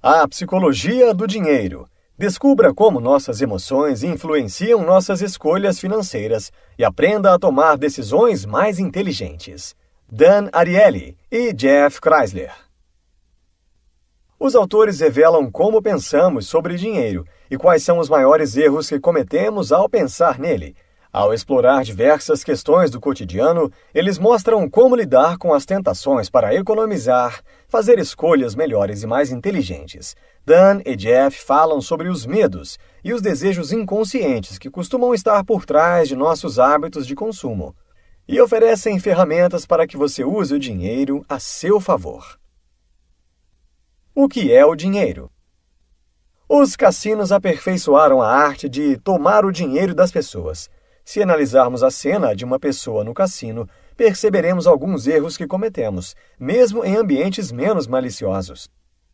A psicologia do dinheiro. Descubra como nossas emoções influenciam nossas escolhas financeiras e aprenda a tomar decisões mais inteligentes. Dan Ariely e Jeff Chrysler. Os autores revelam como pensamos sobre dinheiro e quais são os maiores erros que cometemos ao pensar nele. Ao explorar diversas questões do cotidiano, eles mostram como lidar com as tentações para economizar, fazer escolhas melhores e mais inteligentes. Dan e Jeff falam sobre os medos e os desejos inconscientes que costumam estar por trás de nossos hábitos de consumo, e oferecem ferramentas para que você use o dinheiro a seu favor. O que é o dinheiro? Os cassinos aperfeiçoaram a arte de tomar o dinheiro das pessoas. Se analisarmos a cena de uma pessoa no cassino, perceberemos alguns erros que cometemos, mesmo em ambientes menos maliciosos.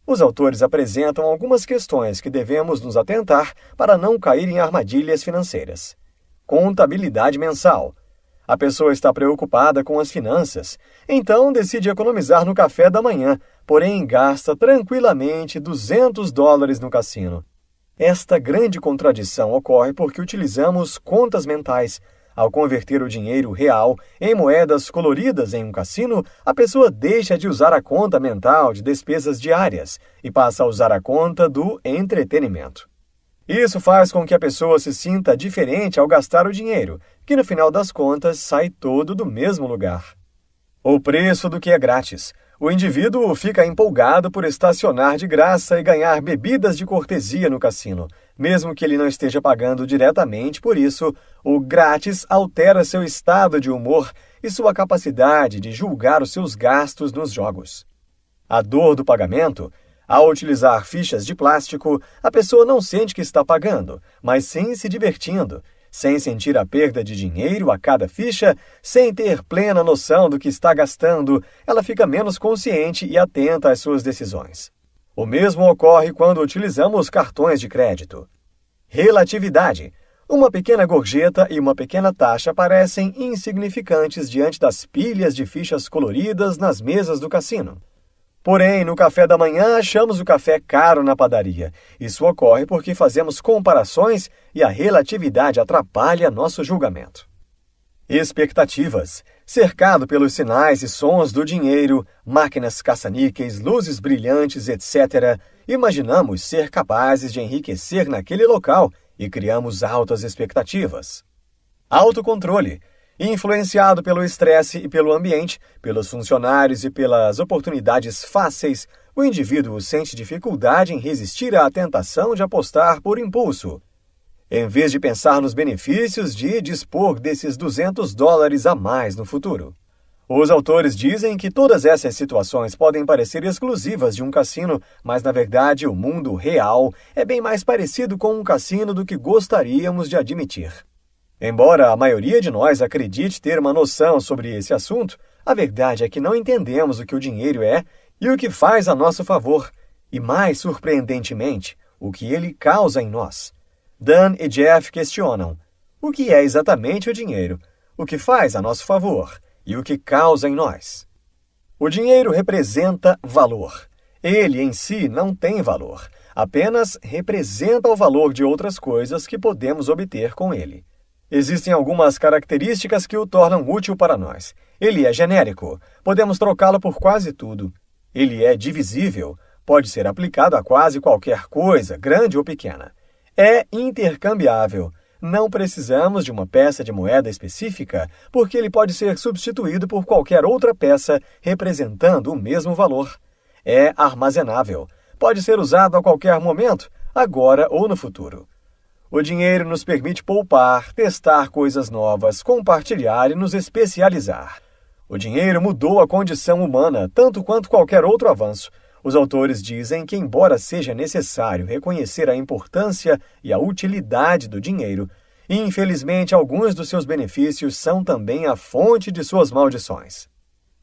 Os autores apresentam algumas questões que devemos nos atentar para não cair em armadilhas financeiras. Contabilidade mensal. A pessoa está preocupada com as finanças, então decide economizar no café da manhã, porém gasta tranquilamente $200 no cassino. Esta grande contradição ocorre porque utilizamos contas mentais. Ao converter o dinheiro real em moedas coloridas em um cassino, a pessoa deixa de usar a conta mental de despesas diárias e passa a usar a conta do entretenimento. Isso faz com que a pessoa se sinta diferente ao gastar o dinheiro, que no final das contas sai todo do mesmo lugar. O preço do que é grátis. O indivíduo fica empolgado por estacionar de graça e ganhar bebidas de cortesia no cassino. Mesmo que ele não esteja pagando diretamente por isso, o grátis altera seu estado de humor e sua capacidade de julgar os seus gastos nos jogos. A dor do pagamento. Ao utilizar fichas de plástico, a pessoa não sente que está pagando, mas sim se divertindo. Sem sentir a perda de dinheiro a cada ficha, sem ter plena noção do que está gastando, ela fica menos consciente e atenta às suas decisões. O mesmo ocorre quando utilizamos cartões de crédito. Relatividade. Uma pequena gorjeta e uma pequena taxa parecem insignificantes diante das pilhas de fichas coloridas nas mesas do cassino. Porém, no café da manhã, achamos o café caro na padaria. Isso ocorre porque fazemos comparações e a relatividade atrapalha nosso julgamento. Expectativas. Cercado pelos sinais e sons do dinheiro, máquinas caça-níqueis, luzes brilhantes, etc., imaginamos ser capazes de enriquecer naquele local e criamos altas expectativas. Autocontrole. Influenciado pelo estresse e pelo ambiente, pelos funcionários e pelas oportunidades fáceis, o indivíduo sente dificuldade em resistir à tentação de apostar por impulso, em vez de pensar nos benefícios de dispor desses $200 a mais no futuro. Os autores dizem que todas essas situações podem parecer exclusivas de um cassino, mas na verdade o mundo real é bem mais parecido com um cassino do que gostaríamos de admitir. Embora a maioria de nós acredite ter uma noção sobre esse assunto, a verdade é que não entendemos o que o dinheiro é e o que faz a nosso favor, e mais surpreendentemente, o que ele causa em nós. Dan e Jeff questionam: o que é exatamente o dinheiro? O que faz a nosso favor? E o que causa em nós? O dinheiro representa valor. Ele em si não tem valor, apenas representa o valor de outras coisas que podemos obter com ele. Existem algumas características que o tornam útil para nós. Ele é genérico, podemos trocá-lo por quase tudo. Ele é divisível, pode ser aplicado a quase qualquer coisa, grande ou pequena. É intercambiável. Não precisamos de uma peça de moeda específica, porque ele pode ser substituído por qualquer outra peça representando o mesmo valor. É armazenável. Pode ser usado a qualquer momento, agora ou no futuro. O dinheiro nos permite poupar, testar coisas novas, compartilhar e nos especializar. O dinheiro mudou a condição humana, tanto quanto qualquer outro avanço. Os autores dizem que, embora seja necessário reconhecer a importância e a utilidade do dinheiro, infelizmente alguns dos seus benefícios são também a fonte de suas maldições.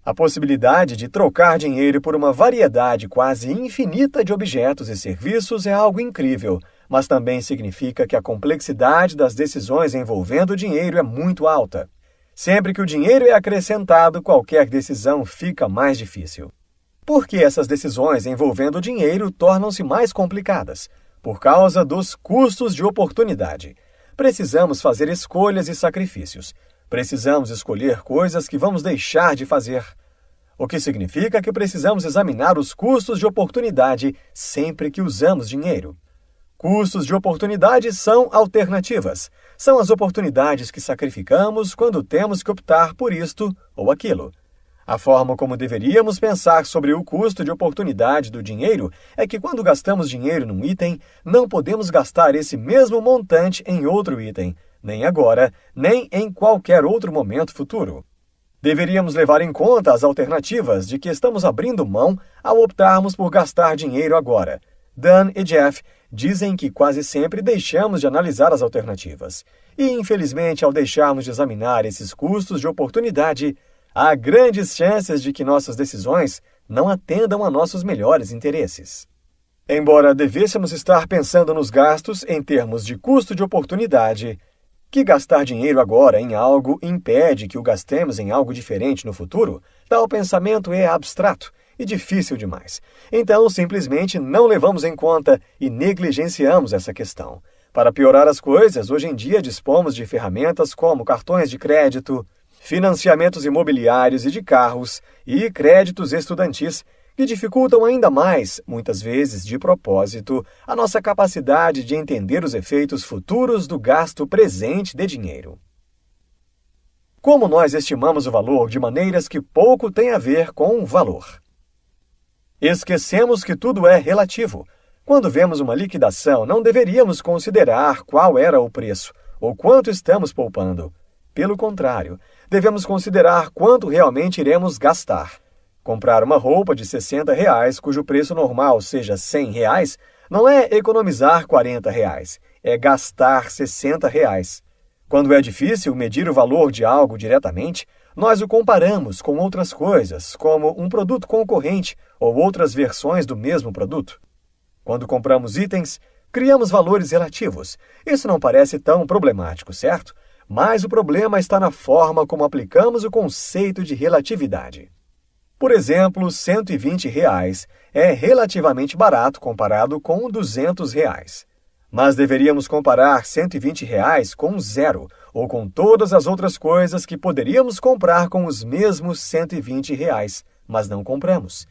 A possibilidade de trocar dinheiro por uma variedade quase infinita de objetos e serviços é algo incrível, mas também significa que a complexidade das decisões envolvendo o dinheiro é muito alta. Sempre que o dinheiro é acrescentado, qualquer decisão fica mais difícil. Por que essas decisões envolvendo dinheiro tornam-se mais complicadas? Por causa dos custos de oportunidade. Precisamos fazer escolhas e sacrifícios. Precisamos escolher coisas que vamos deixar de fazer. O que significa que precisamos examinar os custos de oportunidade sempre que usamos dinheiro. Custos de oportunidade são alternativas. São as oportunidades que sacrificamos quando temos que optar por isto ou aquilo. A forma como deveríamos pensar sobre o custo de oportunidade do dinheiro é que quando gastamos dinheiro num item, não podemos gastar esse mesmo montante em outro item, nem agora, nem em qualquer outro momento futuro. Deveríamos levar em conta as alternativas de que estamos abrindo mão ao optarmos por gastar dinheiro agora. Dan e Jeff dizem que quase sempre deixamos de analisar as alternativas. E, infelizmente, ao deixarmos de examinar esses custos de oportunidade, há grandes chances de que nossas decisões não atendam a nossos melhores interesses. Embora devêssemos estar pensando nos gastos em termos de custo de oportunidade, que gastar dinheiro agora em algo impede que o gastemos em algo diferente no futuro, tal pensamento é abstrato e difícil demais. Então, simplesmente não levamos em conta e negligenciamos essa questão. Para piorar as coisas, hoje em dia dispomos de ferramentas como cartões de crédito, financiamentos imobiliários e de carros e créditos estudantis que dificultam ainda mais, muitas vezes de propósito, a nossa capacidade de entender os efeitos futuros do gasto presente de dinheiro. Como nós estimamos o valor de maneiras que pouco têm a ver com o valor? Esquecemos que tudo é relativo. Quando vemos uma liquidação, não deveríamos considerar qual era o preço ou quanto estamos poupando. Pelo contrário, devemos considerar quanto realmente iremos gastar. Comprar uma roupa de R$60, cujo preço normal seja R$100, não é economizar R$40, é gastar R$60. Quando é difícil medir o valor de algo diretamente, nós o comparamos com outras coisas, como um produto concorrente ou outras versões do mesmo produto. Quando compramos itens, criamos valores relativos. Isso não parece tão problemático, certo? Mas o problema está na forma como aplicamos o conceito de relatividade. Por exemplo, R$120 é relativamente barato comparado com R$200. Mas deveríamos comparar R$120 com zero, ou com todas as outras coisas que poderíamos comprar com os mesmos R$120, mas não compramos.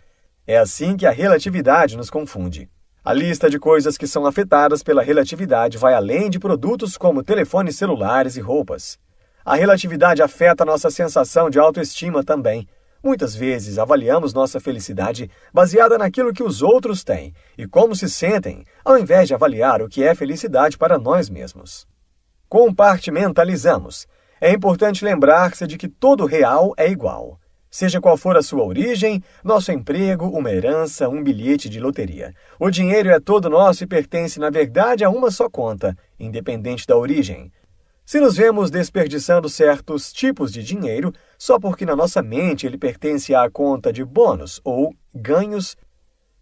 É assim que a relatividade nos confunde. A lista de coisas que são afetadas pela relatividade vai além de produtos como telefones celulares e roupas. A relatividade afeta a nossa sensação de autoestima também. Muitas vezes avaliamos nossa felicidade baseada naquilo que os outros têm e como se sentem, ao invés de avaliar o que é felicidade para nós mesmos. Compartimentalizamos. É importante lembrar-se de que todo real é igual. Seja qual for a sua origem, nosso emprego, uma herança, um bilhete de loteria. O dinheiro é todo nosso e pertence, na verdade, a uma só conta, independente da origem. Se nos vemos desperdiçando certos tipos de dinheiro só porque na nossa mente ele pertence à conta de bônus ou ganhos,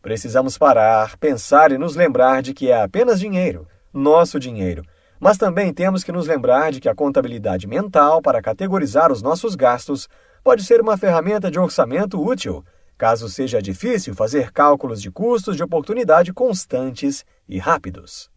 precisamos parar, pensar e nos lembrar de que é apenas dinheiro, nosso dinheiro. Mas também temos que nos lembrar de que a contabilidade mental para categorizar os nossos gastos pode ser uma ferramenta de orçamento útil, caso seja difícil fazer cálculos de custos de oportunidade constantes e rápidos.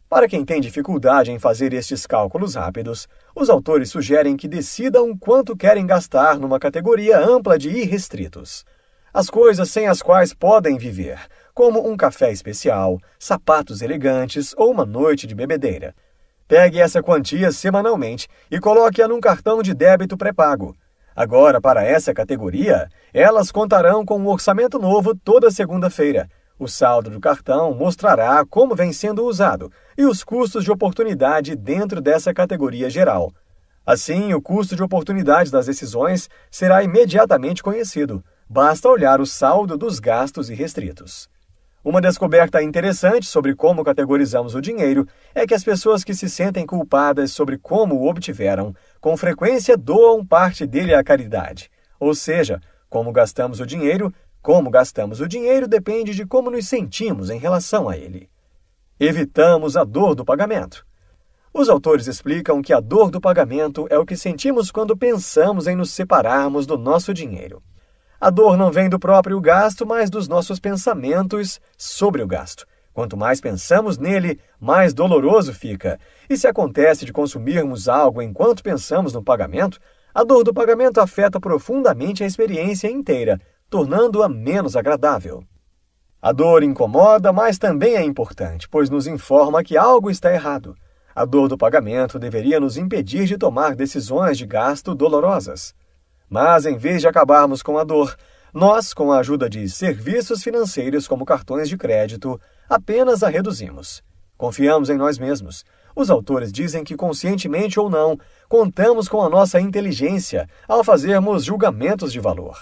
Para quem tem dificuldade em fazer estes cálculos rápidos, os autores sugerem que decidam quanto querem gastar numa categoria ampla de irrestritos. As coisas sem as quais podem viver, como um café especial, sapatos elegantes ou uma noite de bebedeira. Pegue essa quantia semanalmente e coloque-a num cartão de débito pré-pago. Agora, para essa categoria, elas contarão com um orçamento novo toda segunda-feira. O saldo do cartão mostrará como vem sendo usado e os custos de oportunidade dentro dessa categoria geral. Assim, o custo de oportunidade das decisões será imediatamente conhecido. Basta olhar o saldo dos gastos irrestritos. Uma descoberta interessante sobre como categorizamos o dinheiro é que as pessoas que se sentem culpadas sobre como o obtiveram, com frequência doam parte dele à caridade. Ou seja, como gastamos o dinheiro depende de como nos sentimos em relação a ele. Evitamos a dor do pagamento. Os autores explicam que a dor do pagamento é o que sentimos quando pensamos em nos separarmos do nosso dinheiro. A dor não vem do próprio gasto, mas dos nossos pensamentos sobre o gasto. Quanto mais pensamos nele, mais doloroso fica. E se acontece de consumirmos algo enquanto pensamos no pagamento, a dor do pagamento afeta profundamente a experiência inteira, tornando-a menos agradável. A dor incomoda, mas também é importante, pois nos informa que algo está errado. A dor do pagamento deveria nos impedir de tomar decisões de gasto dolorosas. Mas, em vez de acabarmos com a dor, nós, com a ajuda de serviços financeiros como cartões de crédito, apenas a reduzimos. Confiamos em nós mesmos. Os autores dizem que, conscientemente ou não, contamos com a nossa inteligência ao fazermos julgamentos de valor.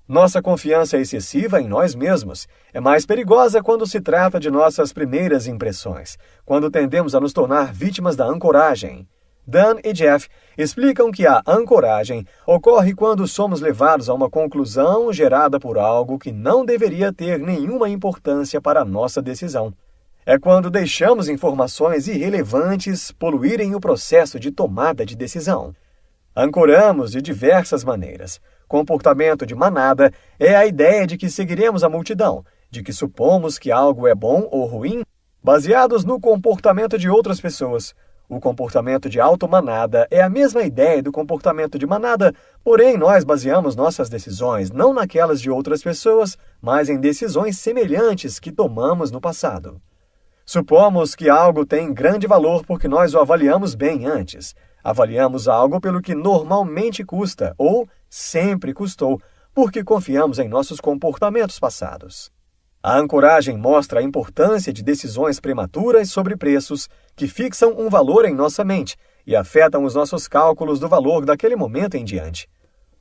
Nossa confiança excessiva em nós mesmos é mais perigosa quando se trata de nossas primeiras impressões, quando tendemos a nos tornar vítimas da ancoragem. Dan e Jeff explicam que a ancoragem ocorre quando somos levados a uma conclusão gerada por algo que não deveria ter nenhuma importância para a nossa decisão. É quando deixamos informações irrelevantes poluírem o processo de tomada de decisão. Ancoramos de diversas maneiras. Comportamento de manada é a ideia de que seguiremos a multidão, de que supomos que algo é bom ou ruim, baseados no comportamento de outras pessoas. O comportamento de automanada é a mesma ideia do comportamento de manada, porém nós baseamos nossas decisões não naquelas de outras pessoas, mas em decisões semelhantes que tomamos no passado. Supomos que algo tem grande valor porque nós o avaliamos bem antes. Avaliamos algo pelo que normalmente custa ou sempre custou, porque confiamos em nossos comportamentos passados. A ancoragem mostra a importância de decisões prematuras sobre preços que fixam um valor em nossa mente e afetam os nossos cálculos do valor daquele momento em diante.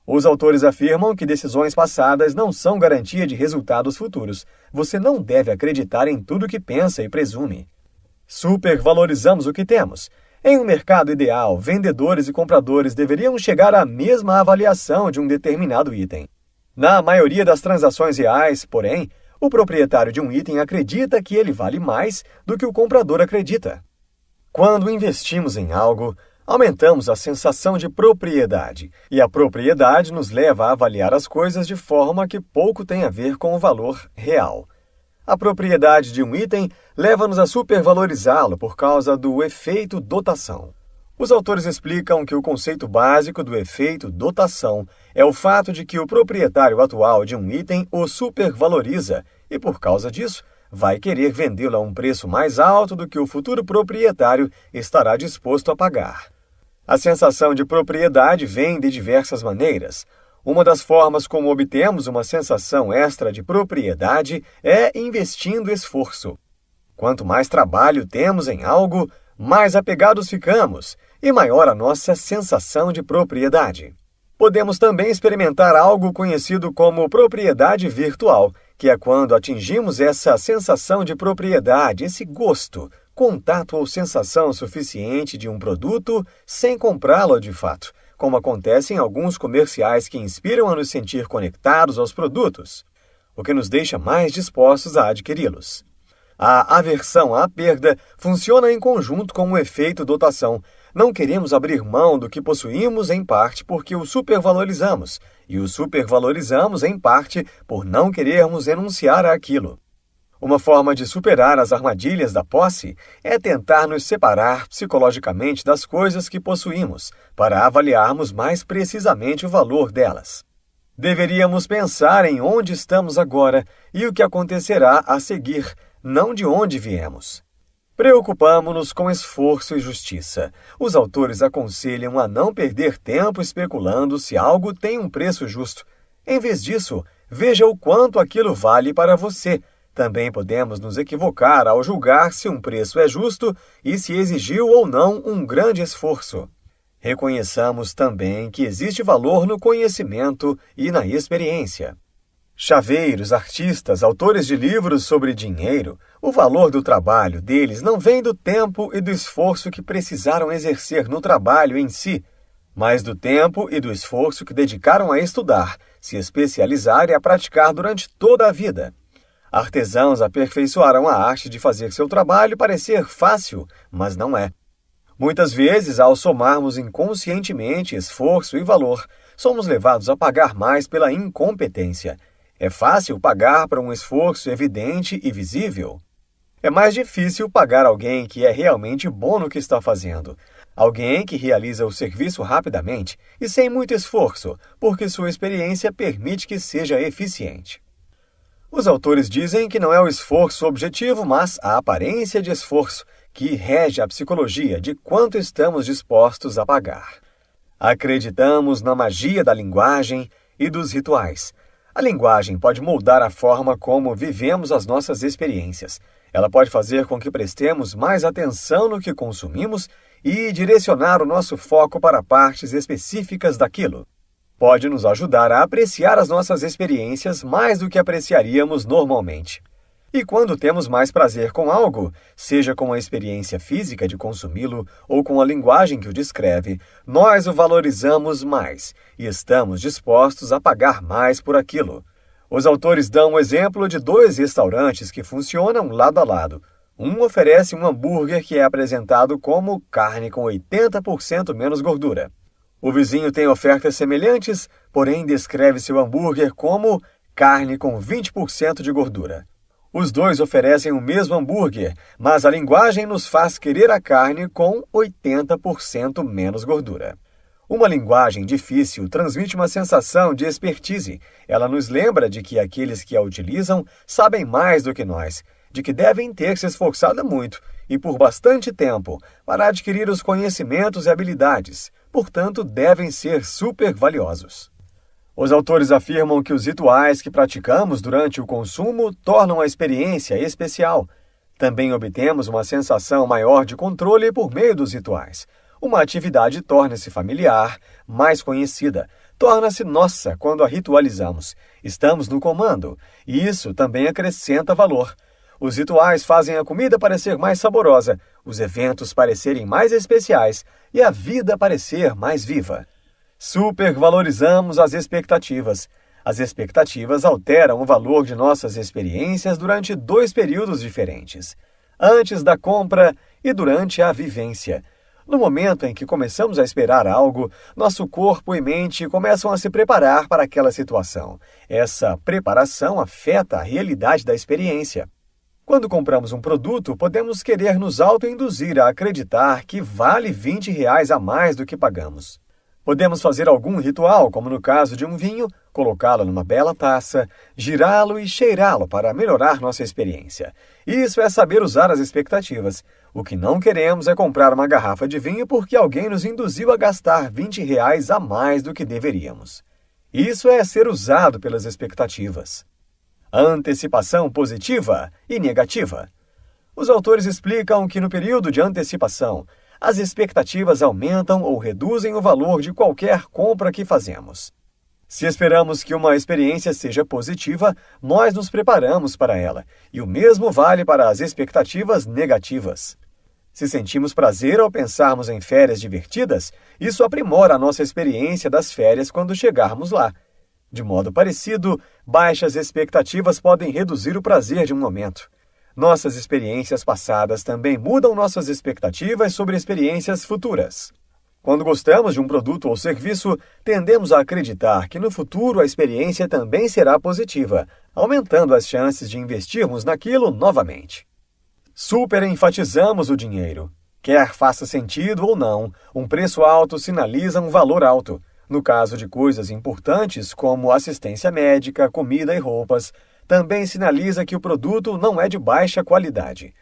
Os autores afirmam que decisões passadas não são garantia de resultados futuros. Você não deve acreditar em tudo que pensa e presume. Supervalorizamos o que temos. Em um mercado ideal, vendedores e compradores deveriam chegar à mesma avaliação de um determinado item. Na maioria das transações reais, porém, o proprietário de um item acredita que ele vale mais do que o comprador acredita. Quando investimos em algo, aumentamos a sensação de propriedade, e a propriedade nos leva a avaliar as coisas de forma que pouco tem a ver com o valor real. A propriedade de um item leva-nos a supervalorizá-lo por causa do efeito dotação. Os autores explicam que o conceito básico do efeito dotação é o fato de que o proprietário atual de um item o supervaloriza e, por causa disso, vai querer vendê-lo a um preço mais alto do que o futuro proprietário estará disposto a pagar. A sensação de propriedade vem de diversas maneiras. Uma das formas como obtemos uma sensação extra de propriedade é investindo esforço. Quanto mais trabalho temos em algo, mais apegados ficamos e maior a nossa sensação de propriedade. Podemos também experimentar algo conhecido como propriedade virtual, que é quando atingimos essa sensação de propriedade, esse gosto, contato ou sensação suficiente de um produto sem comprá-lo de fato, como acontece em alguns comerciais que inspiram a nos sentir conectados aos produtos, o que nos deixa mais dispostos a adquiri-los. A aversão à perda funciona em conjunto com o efeito dotação. Não queremos abrir mão do que possuímos em parte porque o supervalorizamos, e o supervalorizamos em parte por não querermos renunciar àquilo. Uma forma de superar as armadilhas da posse é tentar nos separar psicologicamente das coisas que possuímos, para avaliarmos mais precisamente o valor delas. Deveríamos pensar em onde estamos agora e o que acontecerá a seguir, não de onde viemos. Preocupamo-nos com esforço e justiça. Os autores aconselham a não perder tempo especulando se algo tem um preço justo. Em vez disso, veja o quanto aquilo vale para você. Também podemos nos equivocar ao julgar se um preço é justo e se exigiu ou não um grande esforço. Reconheçamos também que existe valor no conhecimento e na experiência. Chaveiros, artistas, autores de livros sobre dinheiro, o valor do trabalho deles não vem do tempo e do esforço que precisaram exercer no trabalho em si, mas do tempo e do esforço que dedicaram a estudar, se especializar e a praticar durante toda a vida. Artesãos aperfeiçoaram a arte de fazer seu trabalho parecer fácil, mas não é. Muitas vezes, ao somarmos inconscientemente esforço e valor, somos levados a pagar mais pela incompetência. É fácil pagar por um esforço evidente e visível. É mais difícil pagar alguém que é realmente bom no que está fazendo. Alguém que realiza o serviço rapidamente e sem muito esforço, porque sua experiência permite que seja eficiente. Os autores dizem que não é o esforço o objetivo, mas a aparência de esforço que rege a psicologia de quanto estamos dispostos a pagar. Acreditamos na magia da linguagem e dos rituais. A linguagem pode moldar a forma como vivemos as nossas experiências. Ela pode fazer com que prestemos mais atenção no que consumimos e direcionar o nosso foco para partes específicas daquilo. Pode nos ajudar a apreciar as nossas experiências mais do que apreciaríamos normalmente. E quando temos mais prazer com algo, seja com a experiência física de consumi-lo ou com a linguagem que o descreve, nós o valorizamos mais e estamos dispostos a pagar mais por aquilo. Os autores dão um exemplo de 2 restaurantes que funcionam lado a lado. Um oferece um hambúrguer que é apresentado como carne com 80% menos gordura. O vizinho tem ofertas semelhantes, porém descreve seu hambúrguer como carne com 20% de gordura. Os 2 oferecem o mesmo hambúrguer, mas a linguagem nos faz querer a carne com 80% menos gordura. Uma linguagem difícil transmite uma sensação de expertise. Ela nos lembra de que aqueles que a utilizam sabem mais do que nós, de que devem ter se esforçado muito e por bastante tempo para adquirir os conhecimentos e habilidades, portanto, devem ser super valiosos. Os autores afirmam que os rituais que praticamos durante o consumo tornam a experiência especial. Também obtemos uma sensação maior de controle por meio dos rituais. Uma atividade torna-se familiar, mais conhecida, torna-se nossa quando a ritualizamos. Estamos no comando, e isso também acrescenta valor. Os rituais fazem a comida parecer mais saborosa, os eventos parecerem mais especiais e a vida parecer mais viva. Supervalorizamos as expectativas. As expectativas alteram o valor de nossas experiências durante 2 períodos diferentes: antes da compra e durante a vivência. No momento em que começamos a esperar algo, nosso corpo e mente começam a se preparar para aquela situação. Essa preparação afeta a realidade da experiência. Quando compramos um produto, podemos querer nos autoinduzir a acreditar que vale R$20 a mais do que pagamos. Podemos fazer algum ritual, como no caso de um vinho, colocá-lo numa bela taça, girá-lo e cheirá-lo para melhorar nossa experiência. Isso é saber usar as expectativas. O que não queremos é comprar uma garrafa de vinho porque alguém nos induziu a gastar R$20 a mais do que deveríamos. Isso é ser usado pelas expectativas. Antecipação positiva e negativa. Os autores explicam que no período de antecipação, as expectativas aumentam ou reduzem o valor de qualquer compra que fazemos. Se esperamos que uma experiência seja positiva, nós nos preparamos para ela, e o mesmo vale para as expectativas negativas. Se sentimos prazer ao pensarmos em férias divertidas, isso aprimora a nossa experiência das férias quando chegarmos lá. De modo parecido, baixas expectativas podem reduzir o prazer de um momento. Nossas experiências passadas também mudam nossas expectativas sobre experiências futuras. Quando gostamos de um produto ou serviço, tendemos a acreditar que no futuro a experiência também será positiva, aumentando as chances de investirmos naquilo novamente. Superenfatizamos o dinheiro. Quer faça sentido ou não, um preço alto sinaliza um valor alto. No caso de coisas importantes como assistência médica, comida e roupas, também sinaliza que o produto não é de baixa qualidade.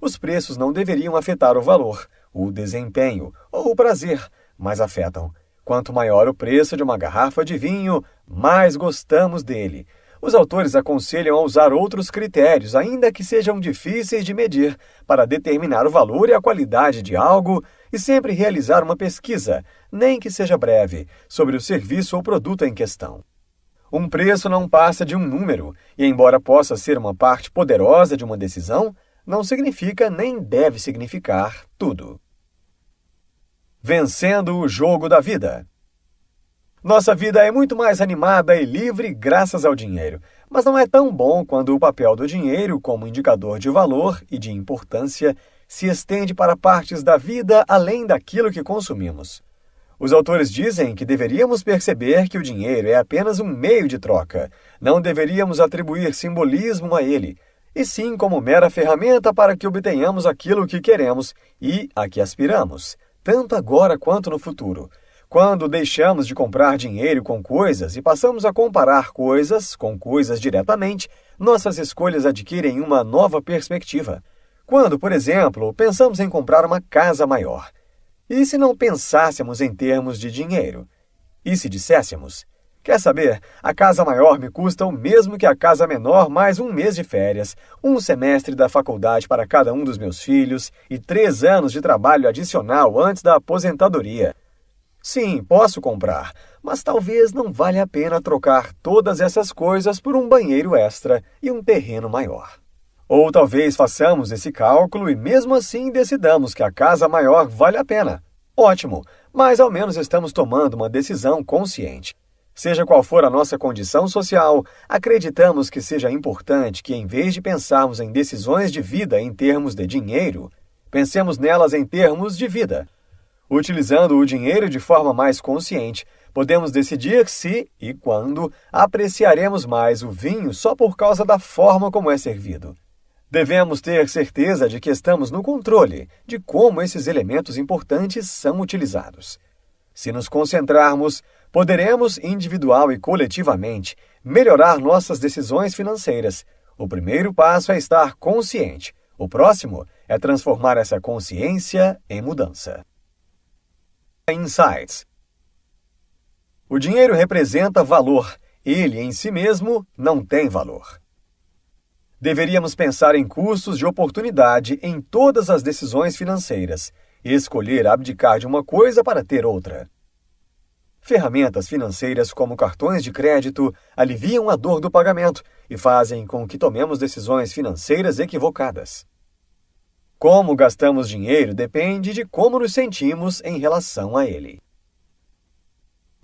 Os preços não deveriam afetar o valor, o desempenho ou o prazer, mas afetam. Quanto maior o preço de uma garrafa de vinho, mais gostamos dele. Os autores aconselham a usar outros critérios, ainda que sejam difíceis de medir, para determinar o valor e a qualidade de algo e sempre realizar uma pesquisa, nem que seja breve, sobre o serviço ou produto em questão. Um preço não passa de um número, e embora possa ser uma parte poderosa de uma decisão, não significa nem deve significar tudo. Vencendo o jogo da vida. Nossa vida é muito mais animada e livre graças ao dinheiro, mas não é tão bom quando o papel do dinheiro como indicador de valor e de importância se estende para partes da vida além daquilo que consumimos. Os autores dizem que deveríamos perceber que o dinheiro é apenas um meio de troca. Não deveríamos atribuir simbolismo a ele, e sim como mera ferramenta para que obtenhamos aquilo que queremos e a que aspiramos, tanto agora quanto no futuro. Quando deixamos de comprar dinheiro com coisas e passamos a comparar coisas com coisas diretamente, nossas escolhas adquirem uma nova perspectiva. Quando, por exemplo, pensamos em comprar uma casa maior, e se não pensássemos em termos de dinheiro? E se disséssemos, quer saber, a casa maior me custa o mesmo que a casa menor mais um mês de férias, um semestre da faculdade para cada um dos meus filhos e 3 anos de trabalho adicional antes da aposentadoria. Sim, posso comprar, mas talvez não valha a pena trocar todas essas coisas por um banheiro extra e um terreno maior. Ou talvez façamos esse cálculo e mesmo assim decidamos que a casa maior vale a pena. Ótimo, mas ao menos estamos tomando uma decisão consciente. Seja qual for a nossa condição social, acreditamos que seja importante que, em vez de pensarmos em decisões de vida em termos de dinheiro, pensemos nelas em termos de vida. Utilizando o dinheiro de forma mais consciente, podemos decidir se e quando apreciaremos mais o vinho só por causa da forma como é servido. Devemos ter certeza de que estamos no controle de como esses elementos importantes são utilizados. Se nos concentrarmos, poderemos, individual e coletivamente, melhorar nossas decisões financeiras. O primeiro passo é estar consciente. O próximo é transformar essa consciência em mudança. Insights. O dinheiro representa valor. Ele, em si mesmo, não tem valor. Deveríamos pensar em custos de oportunidade em todas as decisões financeiras e escolher abdicar de uma coisa para ter outra. Ferramentas financeiras como cartões de crédito aliviam a dor do pagamento e fazem com que tomemos decisões financeiras equivocadas. Como gastamos dinheiro depende de como nos sentimos em relação a ele.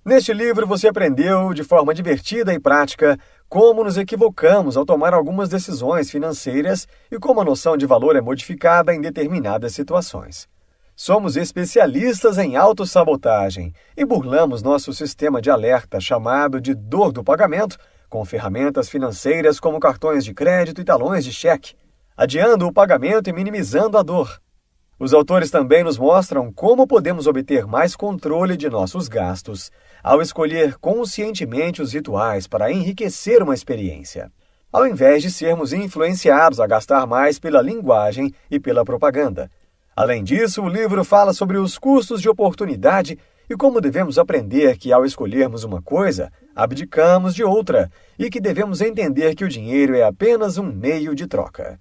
Neste livro você aprendeu, de forma divertida e prática, como nos equivocamos ao tomar algumas decisões financeiras e como a noção de valor é modificada em determinadas situações. Somos especialistas em autossabotagem e burlamos nosso sistema de alerta chamado de dor do pagamento com ferramentas financeiras como cartões de crédito e talões de cheque, adiando o pagamento e minimizando a dor. Os autores também nos mostram como podemos obter mais controle de nossos gastos ao escolher conscientemente os rituais para enriquecer uma experiência, ao invés de sermos influenciados a gastar mais pela linguagem e pela propaganda. Além disso, o livro fala sobre os custos de oportunidade e como devemos aprender que, ao escolhermos uma coisa, abdicamos de outra e que devemos entender que o dinheiro é apenas um meio de troca.